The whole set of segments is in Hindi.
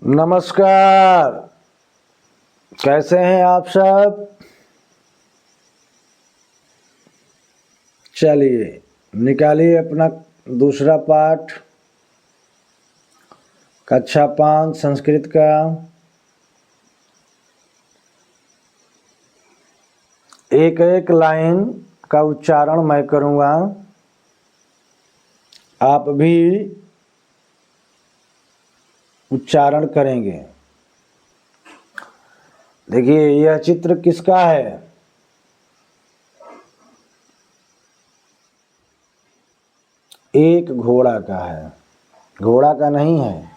नमस्कार। कैसे हैं आप सब? चलिए निकालिए अपना दूसरा पाठ कक्षा 5 संस्कृत का। एक एक लाइन का उच्चारण मैं करूँगा, आप भी उच्चारण करेंगे। देखिए यह चित्र किसका है? एक घोड़ा का है। घोड़ा का नहीं है,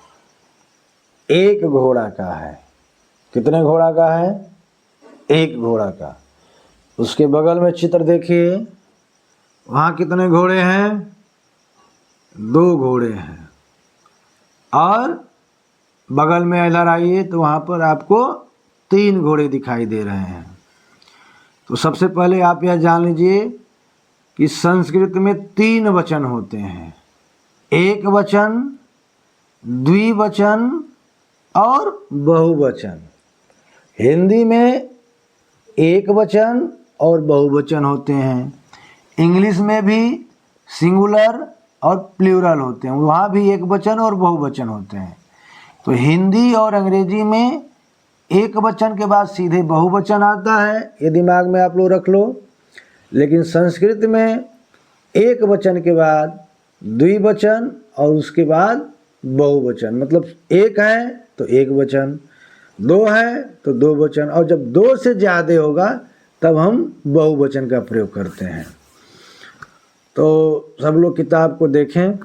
एक घोड़ा का है। कितने घोड़ा का है? एक घोड़ा का। उसके बगल में चित्र देखिए, वहाँ कितने घोड़े हैं? 2 घोड़े हैं। और बगल में इधर आइए तो वहाँ पर आपको 3 घोड़े दिखाई दे रहे हैं। तो सबसे पहले आप यह जान लीजिए कि संस्कृत में 3 वचन होते हैं, एक वचन, द्विवचन और बहुवचन। हिंदी में एक वचन और बहुवचन होते हैं। इंग्लिश में भी सिंगुलर और प्लूरल होते हैं, वहाँ भी एक वचन और बहुवचन होते हैं। तो हिंदी और अंग्रेजी में एक वचन के बाद सीधे बहुवचन आता है, ये दिमाग में आप लोग रख लो। लेकिन संस्कृत में एक वचन के बाद द्विवचन और उसके बाद बहुवचन। मतलब एक है तो एक वचन, 2 है तो 2 वचन, और जब 2 से ज़्यादा होगा तब हम बहुवचन का प्रयोग करते हैं। तो सब लोग किताब को देखें।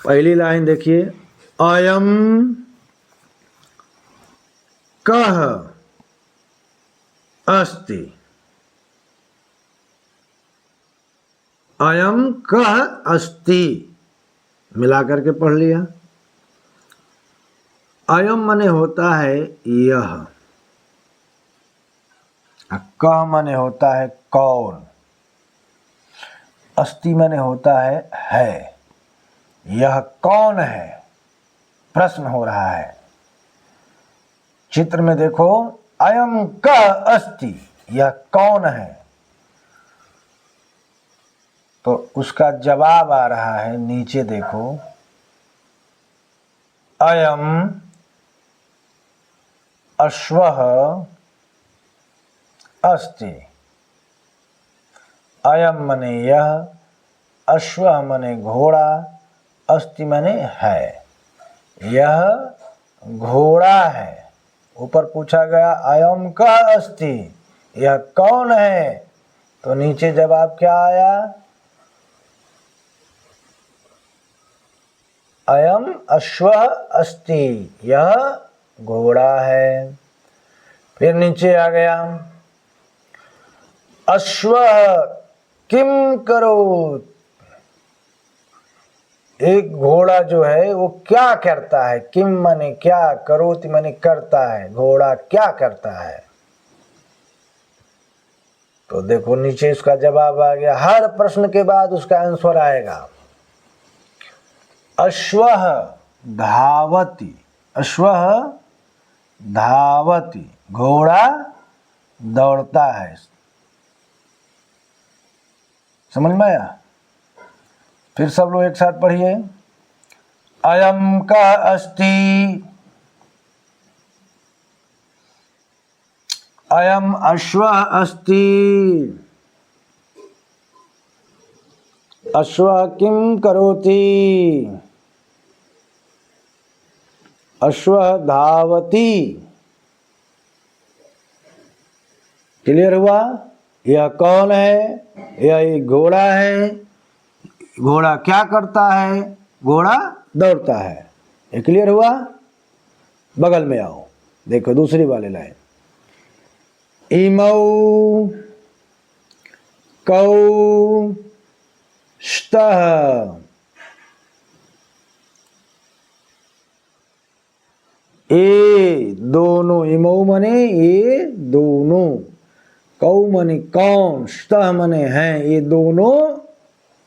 पहली लाइन देखिए, अयम कः अस्ति। अयम कः अस्ति मिला करके पढ़ लिया। अयम माने होता है यह, कः माने होता है कौन, अस्ति माने होता है। यह कौन है? प्रश्न हो रहा है। चित्र में देखो, अयम कः अस्ति, यह कौन है? तो उसका जवाब आ रहा है, नीचे देखो, अयम अश्वः अस्ति। अयम मने यह, अश्वः मने घोड़ा, अस्ति मने है। यह घोड़ा है। ऊपर पूछा गया अयम कः अस्ति, यह कौन है? तो नीचे जवाब क्या आया? अयम अश्वः अस्ति, यह घोड़ा है। फिर नीचे आ गया, अश्वः किम करोति। एक घोड़ा जो है वो क्या करता है? किम माने क्या, करोति माने करता है। घोड़ा क्या करता है? तो देखो नीचे उसका जवाब आ गया। हर प्रश्न के बाद उसका आंसर आएगा। अश्वः धावति, अश्वः धावति, घोड़ा दौड़ता है। समझ में आया? फिर सब लोग एक साथ पढ़िए, अयम कः अस्ति, अयम अश्वः अस्ति, अश्वः किम करोति, अश्वः धावति। क्लियर हुआ? यह कौन है? यह एक घोड़ा है। घोड़ा क्या करता है? घोड़ा दौड़ता है। ये क्लियर हुआ? बगल में आओ, देखो दूसरी वाली लाइन, इमौ कौ स्तः। ये दोनों, इमौ मने ये दोनों, कौ मने कौन, स्तः मने हैं, ये दोनों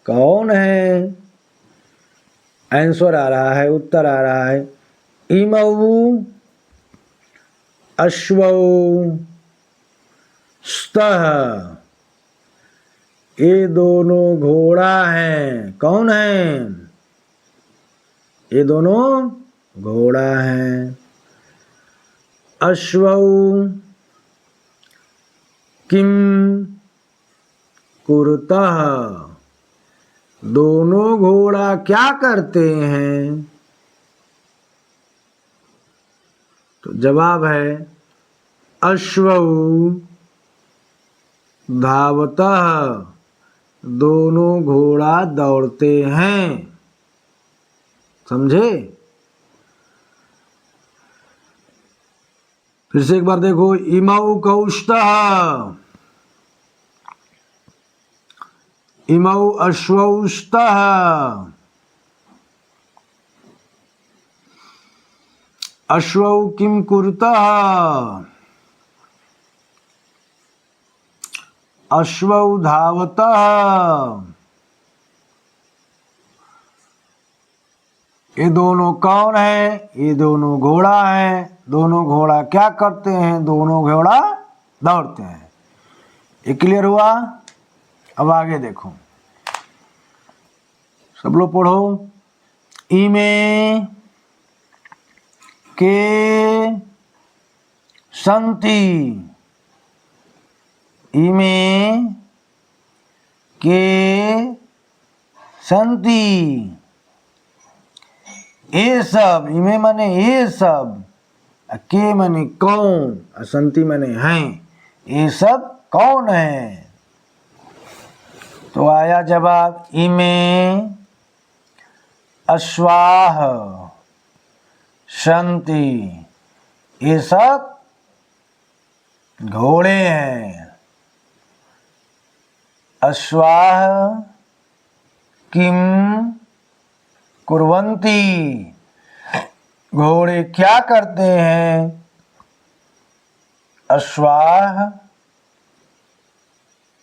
कौन है? आंसर आ रहा है, उत्तर आ रहा है, इमौ अश्वौ स्तः, ये दोनों घोड़ा हैं। कौन है? ये दोनों घोड़ा हैं। अश्वौ किम कुरुतः, दोनों घोड़ा क्या करते हैं? तो जवाब है अश्वौ धावतः, दोनों घोड़ा दौड़ते हैं। समझे? फिर से एक बार देखो, इमौ कौस्तः, इमौ अश्वौ स्तः, अश्वौ किम कुरुतः, अश्वौ धावतः, ये दोनों कौन है? ये दोनों घोड़ा हैं। दोनों घोड़ा क्या करते हैं? दोनों घोड़ा दौड़ते हैं। ये क्लियर हुआ? अब आगे देखो, सब लोग पढ़ो। इमे के संति, इमे के संति, ये सब, इमे माने ये सब, के माने कौन, असंति माने हैं, ये सब कौन है? तो आया जवाब, इमे अश्वाह संति, ये सब घोड़े हैं। अश्वाह किम कुर्वन्ति, घोड़े क्या करते हैं? अश्वाह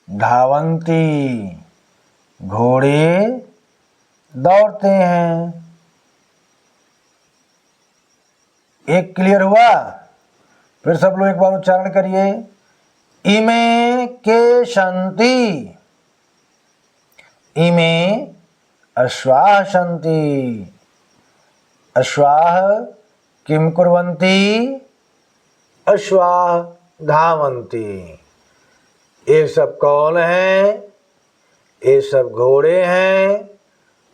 धावन्ति, घोड़े दौड़ते हैं। एक क्लियर हुआ? फिर सब लोग एक बार उच्चारण करिए, इमे के संति, इमे अश्वाः सन्ति, अश्वाः किम कुर्वन्ति, अश्वाः धावन्ति। ये सब कौन है? ये सब घोड़े हैं।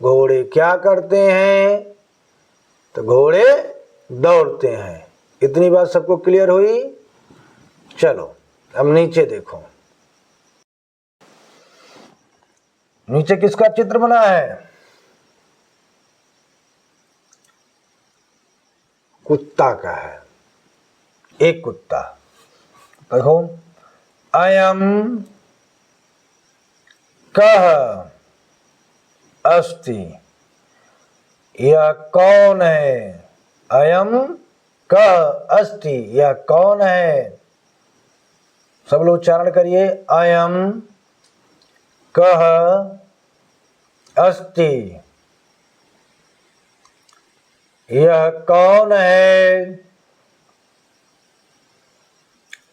घोड़े क्या करते हैं? तो घोड़े दौड़ते हैं। इतनी बात सबको क्लियर हुई? चलो अब नीचे देखो, नीचे किसका चित्र बना है? कुत्ता का है, एक कुत्ता। देखो, अयम कः अस्ति, यह कौन है? अयम कः अस्ति, यह कौन है? सब लोग उच्चारण करिए, अयम कः अस्ति, यह कौन है?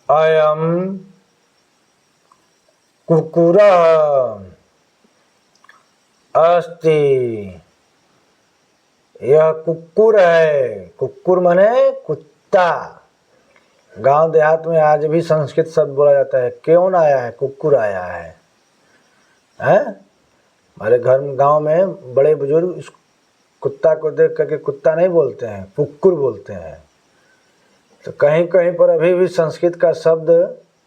अयम कुक्कुरः अस्ति, यह कुक्कुर है। कुक्कुर माने कुत्ता। गांव देहात में आज भी संस्कृत शब्द बोला जाता है। क्यों आया है? कुक्कुर आया है। हमारे घर गांव में बड़े बुजुर्ग इस कुत्ता को देख करके कुत्ता नहीं बोलते हैं, कुक्कुर बोलते हैं। तो कहीं कहीं पर अभी भी संस्कृत का शब्द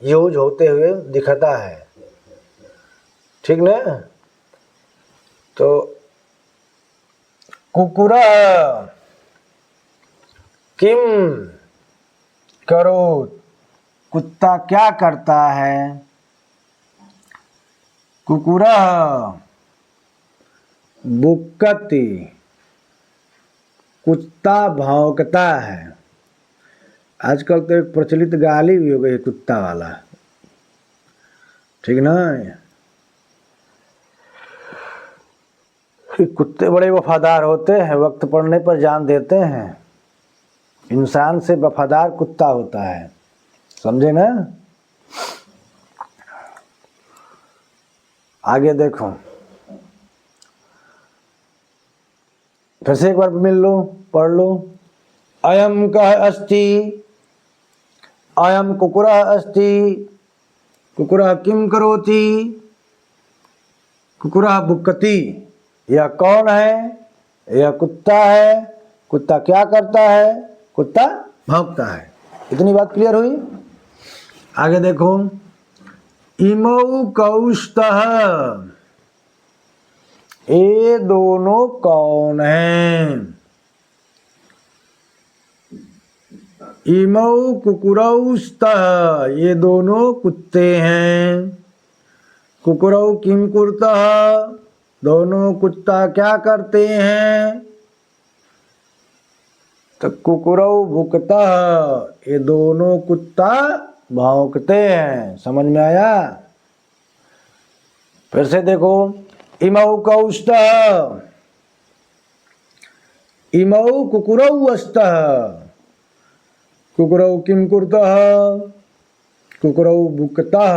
यूज होते हुए दिखता है, ठीक ना? तो कुक्कुरः किम करोति, कुत्ता क्या करता है? कुक्कुरः बुक्कति, कुत्ता भौंकता है। आजकल तो एक प्रचलित गाली भी हो गई कुत्ता वाला, ठीक ना? कुत्ते बड़े वफादार होते हैं, वक्त पड़ने पर जान देते हैं। इंसान से वफादार कुत्ता होता है, समझे ना। आगे देखो, फिर से एक बार मिल लो, पढ़ लो। अयम कः अस्ति, अयम कुकुरः अस्ति, कुकुरः किम करोति, कुकुरः भुक्कति। यह कौन है, यह कुत्ता है, कुत्ता क्या करता है, कुत्ता भौंकता है। इतनी बात क्लियर हुई। आगे देखो, इमौ कौस्तः, ये दोनों कौन हैं। इमौ कुकुरौ स्तः, ये दोनों कुत्ते हैं। कुकुरौ किम कुर्तः, दोनों कुत्ता क्या करते हैं। तो कुकुरौ भुक्तः, ये दोनों कुत्ता भौंकते हैं। समझ में आया। फिर से देखो, इमौ कौस्तः, इमौ कुकुरौ स्तः, कुकुरौ किम कुर्तः, कुकुरौ भुक्तः।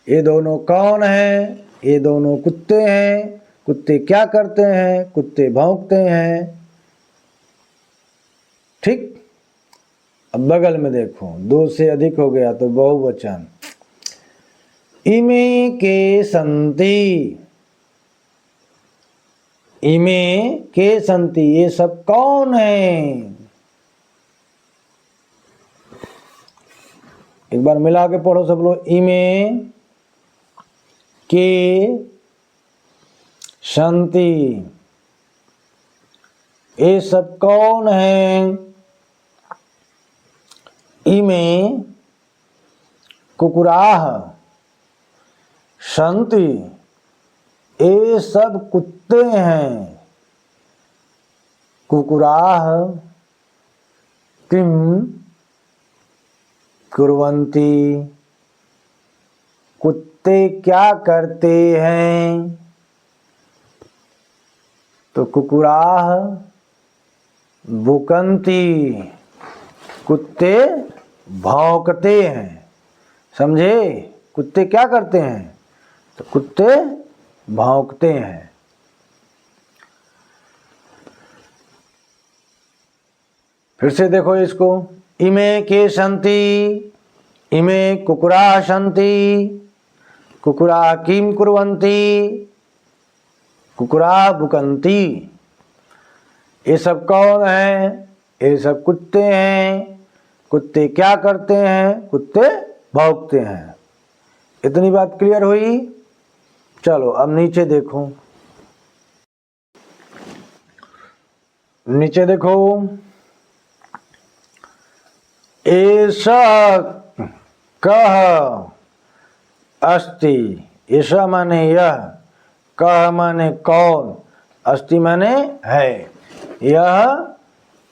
ये दोनों कौन हैं, ये दोनों कुत्ते हैं। कुत्ते क्या करते हैं, कुत्ते भौंकते हैं। ठीक। अब बगल में देखो, दो से अधिक हो गया तो बहुवचन। इमे के संति, इमे के संति, ये सब कौन हैं। एक बार मिला के पढ़ो सब लोग। इमे के संति, ये सब कौन हैं। इमे कुकुराह संति, ये सब कुत्ते हैं। कुकुराह किम कुर्वन्ति, कुत्ते क्या करते हैं। तो कुकुराह भुकन्ति, कुत्ते भौंकते हैं। समझे, कुत्ते क्या करते हैं, तो कुत्ते भौंकते हैं। फिर से देखो इसको, इमे के संति, इमे कुकुरा संति, कुकुरा किम कुर्वन्ति, कुकुरा भुकन्ति। ये सब कौन है, ये सब कुत्ते हैं। कुत्ते क्या करते हैं, कुत्ते भौंकते हैं। इतनी बात क्लियर हुई। चलो अब नीचे देखो, नीचे देखो। ऐसा कह अस्ति, ऐसा माने यह, कह माने कौन, अस्ति माने है। यह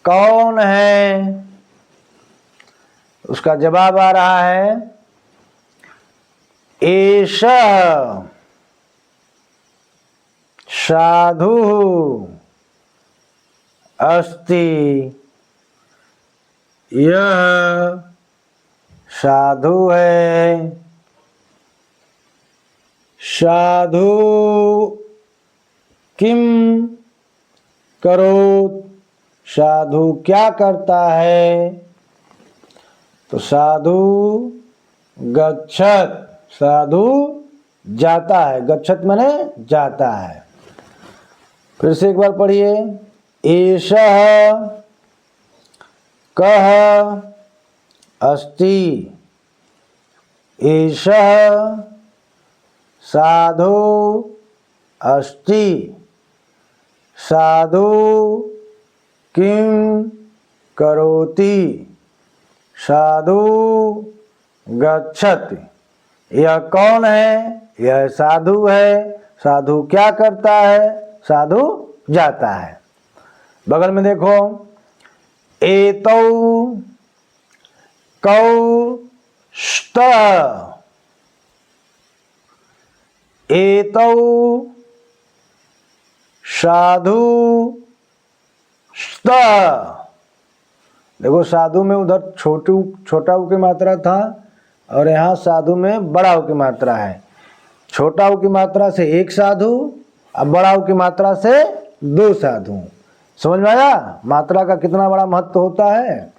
कौन है, उसका जवाब आ रहा है ऐसा साधु अस्ति, यह साधु है। साधु किम करोत, साधु क्या करता है। तो साधु गच्छत, साधु जाता है। गच्छत माने जाता है। फिर से एक बार पढ़िए, एषः कः अस्ति, एषः साधु अस्ति, साधु किं करोति, साधु गच्छति। यह कौन है, यह साधु है। साधु क्या करता है, साधु जाता है। बगल में देखो, एतौ कौस्तः, एतौ साधु स्तः, देखो साधु में उधर छोटा ऊ की मात्रा था और यहाँ साधु में बड़ा ऊ की मात्रा है। छोटा ऊ की मात्रा से एक साधु और बड़ा ऊ की मात्रा से दो साधु। समझ में आया मात्रा का कितना बड़ा महत्व होता है।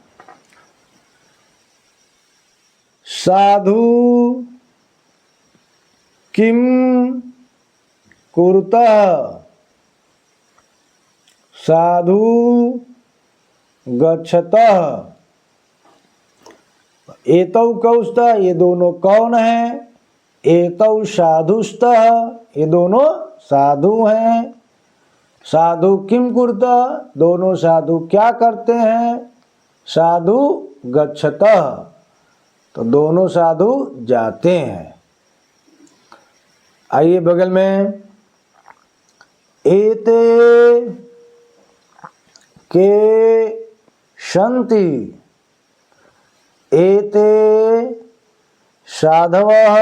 साधु किम कुरुतः, साधु गच्छतः। एतौ कौस्तः, ये दोनों कौन हैं। एतौ साधुस्तः, ये दोनों साधु हैं। साधु किम कुरुतः, दोनों साधु क्या करते हैं। साधु गच्छतः, तो दोनों साधु जाते हैं। आइए बगल में, एते के सन्ति, एते साधवः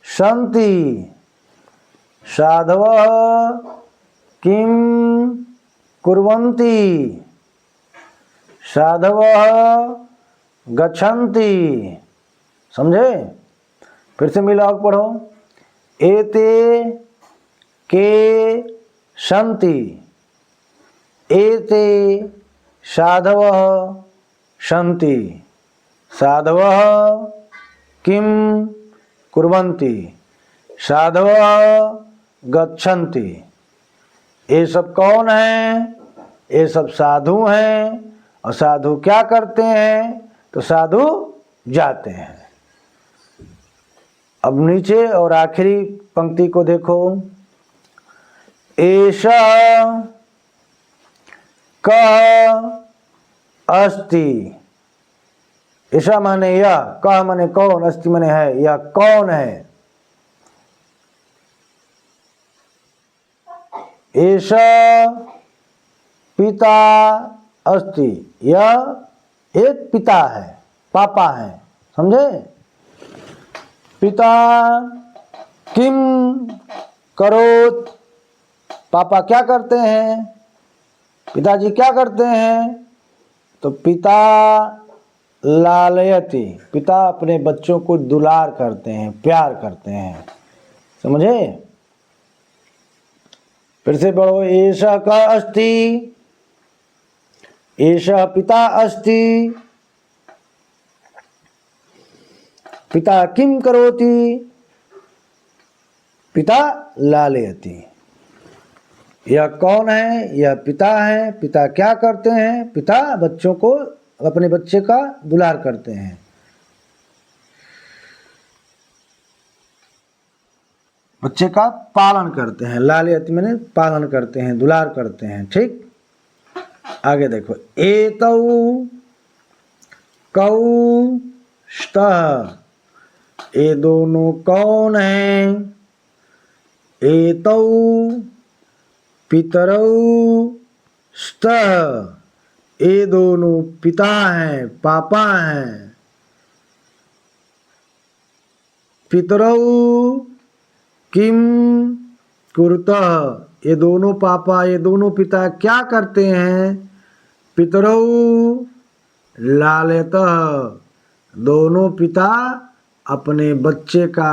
सन्ति। साधवः किं कुर्वन्ति, साधवः गच्छन्ति। समझे, फिर से मिला के पढ़ो। एते के सन्ति, एते साधवः सन्ति। साधवः किं कुर्वन्ति, साधवः गच्छन्ति। ये सब कौन हैं। ये सब साधु हैं। और साधु क्या करते हैं, तो साधु जाते हैं। अब नीचे और आखिरी पंक्ति को देखो। एषा कः अस्ति, ऐसा माने यह, कह माने कौन, अस्ति माने है, यह कौन है। ऐसा पिता अस्ति, यह एक पिता है, पापा है। समझे। पिता किम करोत, पापा क्या करते हैं, पिताजी क्या करते हैं। तो पिता लालयति, पिता अपने बच्चों को दुलार करते हैं, प्यार करते हैं। समझे। फिर से पढ़ो। एषः कः अस्ति, एषः पिता अस्ति। पिता किं करोति, पिता लालयति। यह कौन है, यह पिता है। पिता क्या करते हैं, पिता बच्चों को, अपने बच्चे का दुलार करते हैं। बच्चे का पालन करते हैं। लालयति माने पालन करते हैं, दुलार करते हैं। ठीक। आगे देखो। एतौ कौ स्तः, ये दोनों कौन हैं। एतौ पितरौ स्तः, ये दोनों पिता हैं, पापा हैं। पितरौ किम कुरुतः, ये दोनों पापा, ये दोनों पिता क्या करते हैं। पितरौ लालयतः, दोनों पिता अपने बच्चे का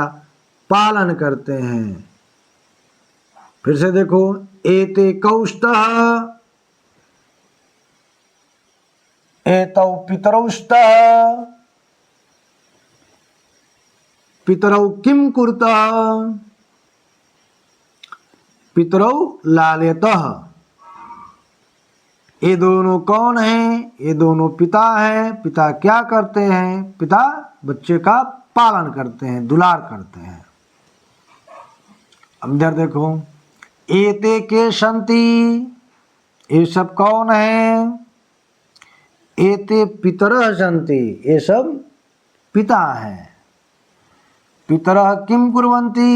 पालन करते हैं। फिर से देखो। एते कौस्तः, एतौ पितरौ स्तः, पितरौ किं कुरुतः, पितरौ लालयतः। ये दोनों कौन हैं, ये दोनों पिता हैं। पिता क्या करते हैं, पिता बच्चे का पालन करते हैं, दुलार करते हैं। अब इधर देखो। एते के सन्ति, ये सब कौन है। एते पितरः सन्ति, ये सब पिता हैं। पितरः किं कुर्वन्ति,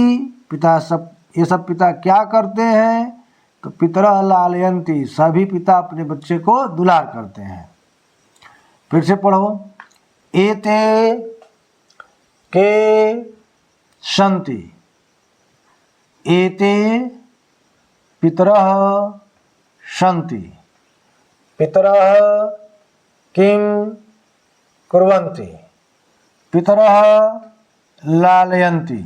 पिता सब, ये सब पिता क्या करते हैं। तो पितरः लालयन्ति, सभी पिता अपने बच्चे को दुलार करते हैं। फिर से पढ़ो। एते के सन्ति, एते पितरः सन्ति। पितरः किं कुर्वन्ति, पितरः लालयन्ति।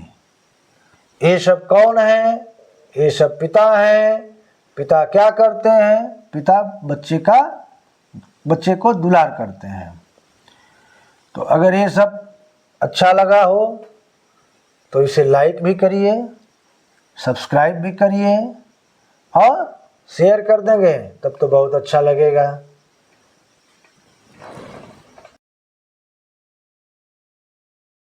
ये सब कौन है? ये सब पिता हैं। पिता क्या करते हैं? पिता बच्चे को दुलार करते हैं। तो अगर ये सब अच्छा लगा हो तो इसे लाइक भी करिए, सब्सक्राइब भी करिए और शेयर कर देंगे तब तो बहुत अच्छा लगेगा।